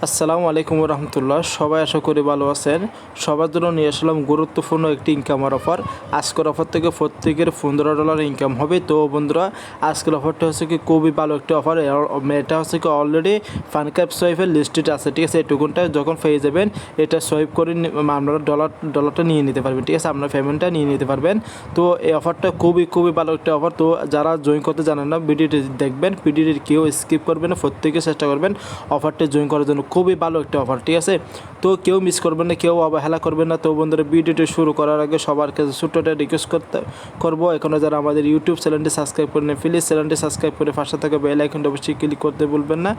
আসসালামু আলাইকুম রহমতুল্লাহ। সবাই আশা করি ভালো আছেন। সবার জন্য নিয়ে আসলাম গুরুত্বপূর্ণ একটি ইনকামের অফার। আজকের অফার থেকে প্রত্যেকের $15 ইনকাম হবে। তো বন্ধুরা, আজকের অফারটা হচ্ছে কি খুবই ভালো একটি অফার। এটা হচ্ছে কি অলরেডি ফানক্যাপ সোয়াইপের লিস্টেড আছে, ঠিক আছে। এটুকুনটা যখন পেয়ে যাবেন এটা সোয়াইপ করে আপনারা ডলারটা নিয়ে নিতে পারবেন, ঠিক আছে। আপনার পেমেন্টটা নিয়ে নিতে পারবেন। তো এই অফারটা খুবই ভালো একটা অফার। তো যারা জয়েন করতে জানেন না, ভিডিওটি দেখবেন, ভিডিওটি কেউ স্কিপ করবেন না, প্রত্যেকে চেষ্টা করবেন অফারটা জয়েন করার জন্য। খুবই ভালো একটা অফার, ঠিক আছে। তো কেউ মিস করবেন না, কেউ অবহেলা করবেন না। তো বন্ধুরা, ভিডিওটি শুরু করার আগে সবার কাছে ছোট্ট একটা রিকোয়েস্ট করবো, এখনও যারা আমাদের ইউটিউব চ্যানেলটি সাবস্ক্রাইব করেন প্লিজ চ্যানেলটি সাবস্ক্রাইব করে পাশে থাকা বেল আইকনটা অবশ্যই ক্লিক করতে ভুলবেন না,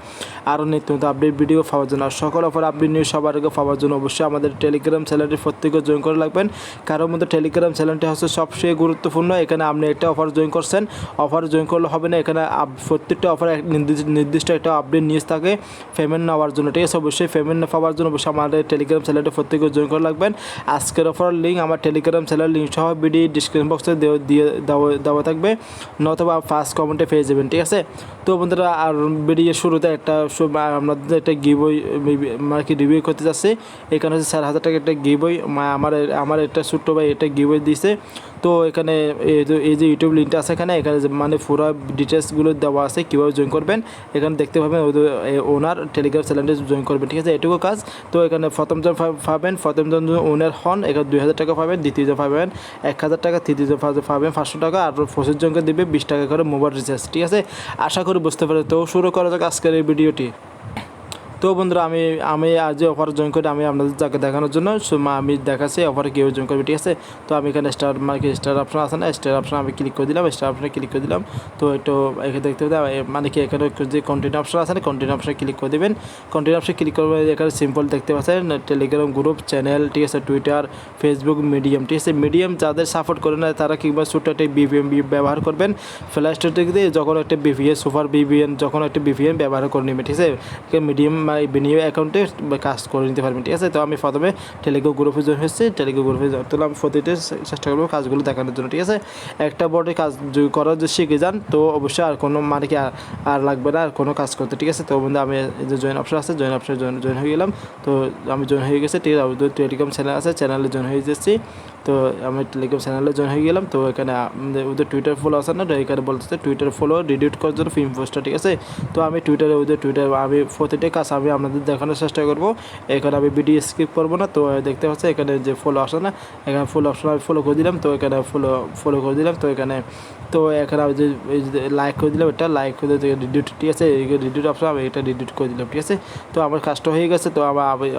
আরও নিত্য নতুন আপডেট ভিডিও পাওয়ার জন্য। আর সকল অফার আপডেট নিউজ সবার আগে পাওয়ার জন্য অবশ্যই আমাদের টেলিগ্রাম চ্যানেলটি প্রত্যেকে জয়েন করে রাখবেন। কারণ মধ্যে টেলিগ্রাম চ্যানেলটি হচ্ছে সবচেয়ে গুরুত্বপূর্ণ। এখানে আপনি একটা অফার জয়েন করছেন, অফার জয়েন করলে হবে না, এখানে প্রত্যেকটা অফার নির্দিষ্ট একটা আপডেট নিউজ থাকে পেমেন্ট নেওয়ার জন্য, ঠিক আছে। অবশ্যই পেমেন্ট পাওয়ার জন্য অবশ্যই আমাদের টেলিগ্রাম চ্যানেলটা প্রত্যেকে জয়েন করে রাখবেন। আজকের অফার লিঙ্ক আমার টেলিগ্রাম চ্যানেল লিঙ্ক সহ ভিডিও ডিসক্রিপশন বক্সে দেওয়া থাকবে, নতুবা ফার্স্ট কমেন্টে পেয়ে যাবেন, ঠিক আছে। তো বন্ধুরা, আর ভিডিও শুরুতে আপনাদের একটা গিভওয়ে মানে কি রিভিউ করতে যাচ্ছি। এখানে হচ্ছে 4,000 টাকা একটা গিভওয়ে আমার একটা ছোট্ট ভাই এটা গিভওয়ে দিয়েছে। তো এখানে এই যে ইউটিউব লিঙ্কটা আছে, এখানে মানে পুরো ডিটেলসগুলো দেওয়া আছে কীভাবে জয়েন করবেন। এখানে দেখতে পাবেন ওনার টেলিগ্রাম চ্যানেলটি জয়েন করবেন, ঠিক আছে। এটুকু কাজ। তো এখানে প্রথমজন পাবেন, প্রথমজন ওনার হন, এখানে 2,000 টাকা পাবেন, দ্বিতীয়জন পাবেন 1,000 টাকা, তৃতীয়জন পাবেন 500 টাকা, আর 25 জনকে দেবে 20 টাকা করে মোবাইল রিচার্জ, ঠিক আছে। আশা করি বুঝতে পারে। তো শুরু করা যাক আজকের এই ভিডিওটি। তো বন্ধুরা, আমি আজ যে অফার জয়েন করি আমি আপনাদের যাকে দেখানোর জন্য আমি দেখাচ্ছি অফারে কেউ জয়েন করবে, ঠিক আছে। তো আমি এখানে স্টার অপশন আছে না, স্টার অপশন আমি ক্লিক করে দিলাম, স্টার অপশনে ক্লিক করে দিলাম। তো একটু এখানে দেখতে হবে মানে কি এখানে যে কন্টিনিউ অপশন আছে না, কন্টিনিউ অপশনে ক্লিক করে দেবেন। কন্টিনিউ অপশনে ক্লিক করবে, এখানে সিম্পল দেখতে পাচ্ছেন টেলিগ্রাম গ্রুপ, চ্যানেল, ঠিক আছে, টুইটার, ফেসবুক, মিডিয়াম, ঠিক আছে। মিডিয়াম যাদের সাপোর্ট করে না তারা কিংবা ছোট্ট একটা বিপিএন ব্যবহার করবেন। ফ্ল্যাশ স্টোর দিয়ে যখন একটা বিপিএন সুপার বিপিএন যখন একটা বিপিএন ব্যবহার করে নেবেন, ঠিক আছে। মিডিয়াম বিনিয়োগ অ্যাকাউন্টে কাজ করে নিতে পারবেন, ঠিক আছে। তো আমি প্রথমে টেলিগ্রাম গ্রুপে জয়েন হচ্ছে, টেলিগ্রাম গ্রুপে তাহলে আমি প্রতিটা চেষ্টা করবো কাজগুলো দেখানোর জন্য, ঠিক আছে। একটা বোর্ডে কাজ করার যে শিখে যান, তো অবশ্যই আর কোনো মানে কি আর লাগবে না আর কোনো কাজ করতে, ঠিক আছে। তো বন্ধু, আমি যে জয়েন অপশন আছে, জয়েন অপশনে জয়েন হয়ে গেলাম। তো আমি জয়েন হয়ে গেছে, ঠিক আছে। টেলিগ্রাম চ্যানেল আছে, চ্যানেলে জয়েন হয়ে যাচ্ছি। তো আমি টেলিগ্রাম চ্যানেলে জয়েন হয়ে গেলাম। তো এখানে ওদের টুইটার ফলো আছে না, এখানে বলতেছে টুইটার ফলো রিডিউট করার জন্য ফিল্ম পোস্টটা, ঠিক আছে। তো আমি টুইটার আমি প্রতিটা কাজ আমি আপনাদের দেখানোর চেষ্টা করবো। এখানে আমি ভিডিও স্কিপ করবো না। তো দেখতে পাচ্ছি এখানে যে ফলো আসে না, এখানে ফলো অপশন আমি ফলো করে দিলাম। তো এখানে ফলো করে দিলাম। তো এখানে আমি যে লাইক করে দিলাম, এটা লাইক করে দিতে রিডিউট, ঠিক আছে। রিডিউট অপশন আমি এটা রিডিউট করে দিলাম, ঠিক আছে। তো আমার কাজটা হয়ে গেছে। তো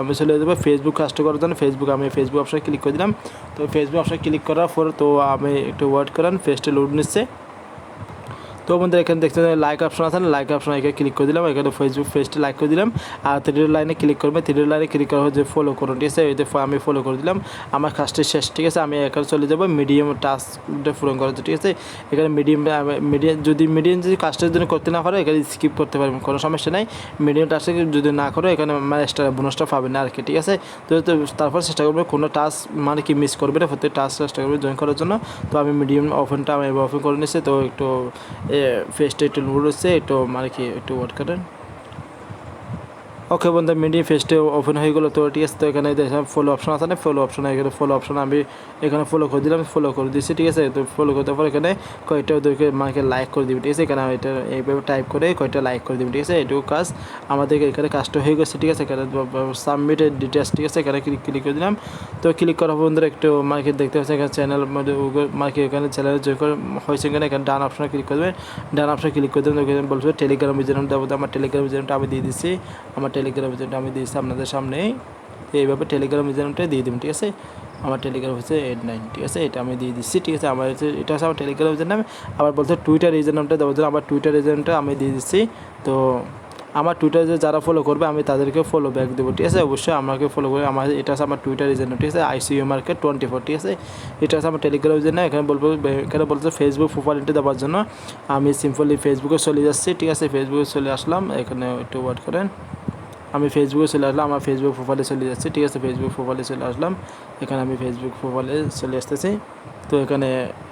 আমি চলে যাবো ফেসবুক কাজটা করার জন্য। আমি ফেসবুক অপশনে ক্লিক করে দিলাম। তো ফেসবুক অপশনে ক্লিক করার পর তো আমি একটু ওয়েট করেন, পেজটা লোড নিচ্ছে। তো বন্ধুরা, এখানে দেখতে লাইক অপশন আছে না, লাইক অপশন এখানে ক্লিক করে দিলাম। এখানে ফেসবুক পেজটা লাইক করে দিলাম। আর 3 লাইনে ক্লিক করবে, 3 লাইনে ক্লিক করা হচ্ছে ফলো করুন, ঠিক আছে। এতে আমি ফলো করে দিলাম। আমার কাজটি শেষ, ঠিক আছে। আমি এখানে চলে যাবো মিডিয়াম টাস্কটা পূরণ করার জন্য, ঠিক আছে। এখানে মিডিয়াম যদি কাজটা যদি করতে না পারো এখানে স্কিপ করতে পারবেন, কোনো সমস্যা নাই। মিডিয়াম টাস্ক যদি না করো এখানে মানে এক্সট্রা বোনাসটা পাবেন না আর কি, ঠিক আছে। তো তারপর চেষ্টা করবে কোনো টাস্ক মানে কি মিস করবে না, প্রত্যেক টাস্ক চেষ্টা করবে জয়েন করার জন্য। তো আমি মিডিয়াম ওপেনটা আমি ওপেন করে নিচ্ছি। তো একটু ফেসটা একটু লোড হচ্ছে, একটু মানে কি একটু ওয়েট করেন। ওকে বন্ধু, মিডিয়াম ফেসটা ওপেন হয়ে গেলো। তো ঠিক আছে। তো এখানে দেখলাম ফলো অপশন আছে না, ফলো অপশন এখানে ফলো অপশন আমি এখানে ফলো করে দিলাম, ফলো করে দিচ্ছি, ঠিক আছে। তো ফলো করতে পর এখানে কয়টা ওদেরকে মানে লাইক করে দিবি, ঠিক আছে। এখানে এটা এইভাবে টাইপ করে কয়টা লাইক করে দিবি, ঠিক আছে। এটুকু কাজ আমাদেরকে এখানে কাজটা হয়ে গেছে, ঠিক আছে। এখানে সাবমিটেড ডিটেলস, ঠিক আছে। এখানে ক্লিক করে দিলাম। তো ক্লিক করার বন্ধুরা একটু মানে দেখতে পাচ্ছি এখানে চ্যানেল মানে এখানে চ্যানেল জয়েন করে হয়েছে। এখানে ডান অপশনে ক্লিক করবেন, ডান অপশনে ক্লিক করে দেবেন। ওখানে বলবে টেলিগ্রাম ইউজারনেম দেবো। আমার টেলিগ্রাম ইউজারনেমটা আমি দিয়ে দিচ্ছি, আমার টেলিগ্রাম ইউজারনেমটা আমি দিয়েছি আপনাদের সামনে। এইভাবে টেলিগ্রাম ইউজারনেমটা দিয়ে দেবেন, ঠিক আছে। আমার টেলিগ্রাম হচ্ছে 89, ঠিক আছে। এটা আমি দিয়ে দিচ্ছি, ঠিক আছে। আমার এটা হচ্ছে আমার টেলিগ্রাম ইউজারনেম। আবার বলতে টুইটার ইউজারনেমটা দেওয়ার জন্য আমার টুইটার ইউজারনেমটা আমি দিয়ে দিচ্ছি। তো আমার টুইটারে যারা ফলো করবে আমি তাদেরকে ফলো ব্যাক দেবো, ঠিক আছে। অবশ্যই আমাকে ফলো করে এটা হচ্ছে আমার টুইটার ইউজারনেম, ঠিক আছে। ICU মার্কেট 24, ঠিক আছে। এটা হচ্ছে আমার টেলিগ্রাম ইউজারনেম। এখানে বলছে ফেসবুক প্রোফাইলটা দেওয়ার জন্য আমি সিম্পলি ফেসবুকে চলে যাচ্ছি, ঠিক আছে। ফেসবুকে চলে আসলাম, এখানে একটু ওয়েট করেন। আমি ফেসবুকে চলে আসলাম, আমার ফেসবুক প্রোফাইলে চলে যাচ্ছে, ঠিক আছে। ফেসবুক প্রোফাইলে চলে আসলাম, এখানে আমি ফেসবুক প্রোফাইলে চলে আসতেছি। তো এখানে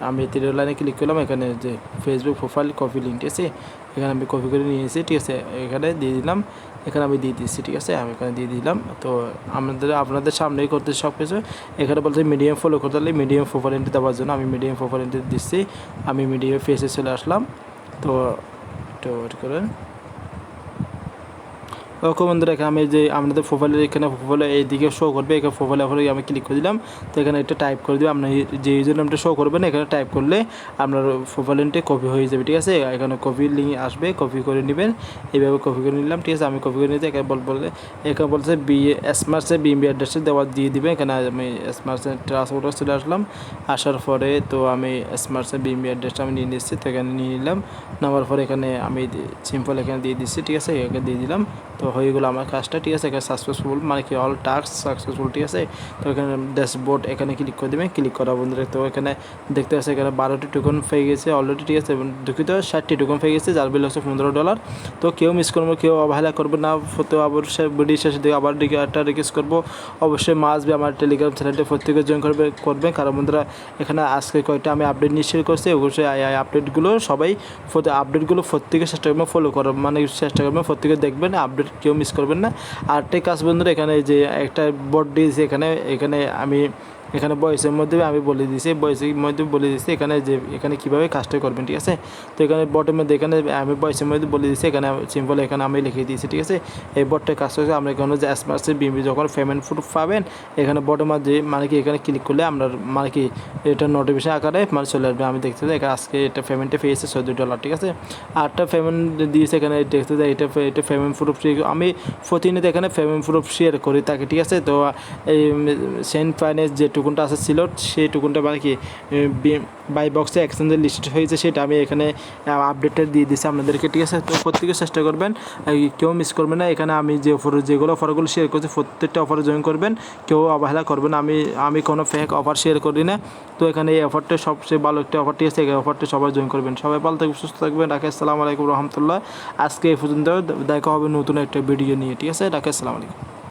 আমি 3 লাইনে ক্লিক করলাম, এখানে যে ফেসবুক প্রোফাইল কপি লিঙ্ক, ঠিক আছে, এখানে আমি কপি করে নিয়েছি, ঠিক আছে। এখানে দিয়ে দিলাম, এখানে আমি দিয়ে দিচ্ছি, ঠিক আছে, আমি এখানে দিয়ে দিলাম। তো আপনাদের সামনেই করতে সব কিছু। এখানে বলছে মিডিয়াম ফলো করতে হলে মিডিয়াম প্রোফাইল এন্ট্রি দেওয়ার জন্য আমি মিডিয়াম প্রোফাইল এন্ট্রি দিচ্ছি। আমি মিডিয়াম ফেসে চলে আসলাম। তো একটু ওয়েট করেন। ওকে বন্ধুরা, এখানে আমি যে আপনাদের প্রোফাইলের এখানে প্রোফাইলে এইদিকে শো করবে, এখানে প্রোফাইলে আমি ক্লিক করে দিলাম। তো এখানে একটা টাইপ করে দেবে, আপনার যে ইউজার নামটা শো করবেন এখানে টাইপ করলে আপনার প্রোফাইল লিঙ্কটি কপি হয়ে যাবে, ঠিক আছে। এখানে কপি লিঙ্ক আসবে, কপি করে নেবেন, এইভাবে কপি করে নিলাম, ঠিক আছে। আমি কপি করে নিতে এখানে এখানে বলছে স্মার্টসে বিএমবি অ্যাড্রেসে দেওয়া দিয়ে দিবে। এখানে আমি স্মার্টসে ট্রান্সপোর্টে চলে আসলাম। আসার পরে তো আমি স্মার্টসে বিএমবি অ্যাড্রেসটা আমি নিয়ে নিচ্ছি, তো এখানে নিয়ে নিলাম। নেওয়ার পরে এখানে আমি সিম্পল এখানে দিয়ে দিচ্ছি, ঠিক আছে, এখানে দিয়ে দিলাম। তো হয়ে গেলো আমার কাজটা, ঠিক আছে। এখানে সাকসেসফুল মানে কি অল টাস্ক সাকসেসফুল, ঠিক আছে। তো এখানে ড্যাশবোর্ড এখানে ক্লিক করে দেবেন, ক্লিক করা বন্ধুরা। তো এখানে দেখতে পাচ্ছি এখানে 12টি টোকন পেয়ে গেছে অলরেডি, ঠিক আছে। দুঃখিত 60টি টোকন পেয়ে গেছে, যার বিল হচ্ছে $15। তো কেউ মিস করবো, কেউ অবহেলা করবে না। তো অবশ্যই ভিডিও শেষে দিকে আবার একটা রিকোয়েস্ট করবো, অবশ্যই মাসবে আমার টেলিগ্রাম চ্যানেলটি প্রত্যেকে জয়েন করবে, কারণ বন্ধুরা এখানে আজকে কয়টা আমি আপডেট নিশ্চয় করছি, অবশ্যই আপডেটগুলো সবাই আপডেটগুলো প্রত্যেকে চেষ্টা করবেন ফলো করার, মানে চেষ্টা করবেন প্রত্যেকে দেখবেন, আপডেট কেউ মিস করবেন না। আরেকটাই কাজ বন্ধুরা, এখানে যে একটা বোর্ড দিয়েছে, এখানে আমি এখানে বয়সের মধ্যে আমি বলে দিয়েছি, এখানে কীভাবে কাজটা করবেন, ঠিক আছে। তো এখানে বটের মধ্যে এখানে আমি বয়সের মধ্যে বলে দিয়েছি, এখানে সিম্পল এখানে আমি লিখে দিয়েছি, ঠিক আছে। এই বটটা কাজ করছে, আমরা এখানে যে স্মার্টসের বিএমবি যখন পেমেন্ট প্রুফ পাবেন, এখানে বটের মধ্যে মানে কি এখানে ক্লিক করলে আপনার মানে কি এটা নোটিফিকেশন আকারে মানে চলে আসবে। আমি দেখতে যাই আজকে এটা পেমেন্টে পেয়েছে $14, ঠিক আছে। আরটা পেমেন্ট দিয়েছে, এখানে দেখতে যাই এটা পেমেন্ট প্রুফ আমি প্রতিনিয়ত এখানে পেমেন্ট প্রুফ শেয়ার করি তাকে, ঠিক আছে। তো এই সেন্ট ফাইন্যান্স যে টুকুনটা আছে ছিল, সেই টুকুনটা মানে কি বাই বক্সে এক্সচেঞ্জের লিস্ট হয়েছে, সেটা আমি এখানে আপডেটটা দিয়ে দিচ্ছি আপনাদেরকে, ঠিক আছে। তো প্রত্যেকে চেষ্টা করবেন, কেউ মিস করবেন না। এখানে আমি যে যেগুলো অফারগুলো শেয়ার করছি প্রত্যেকটা অফারে জয়েন করবেন, কেউ অবহেলা করবেন। আমি কোনো ফেক অফার শেয়ার করি না। তো এখানে এই অফারটা সবচেয়ে ভালো একটা অফারটি আছে, এই অফারটা সবাই জয়েন করবেন। সবাই ভালো থাকবেন, সুস্থ থাকবেন। রাখি, আসসালামু আলাইকুম রহমতুল্লাহ। আজকে এই পর্যন্ত, দেখা হবে নতুন একটা ভিডিও নিয়ে, ঠিক আছে। রাখি, আসসালামু আলাইকুম।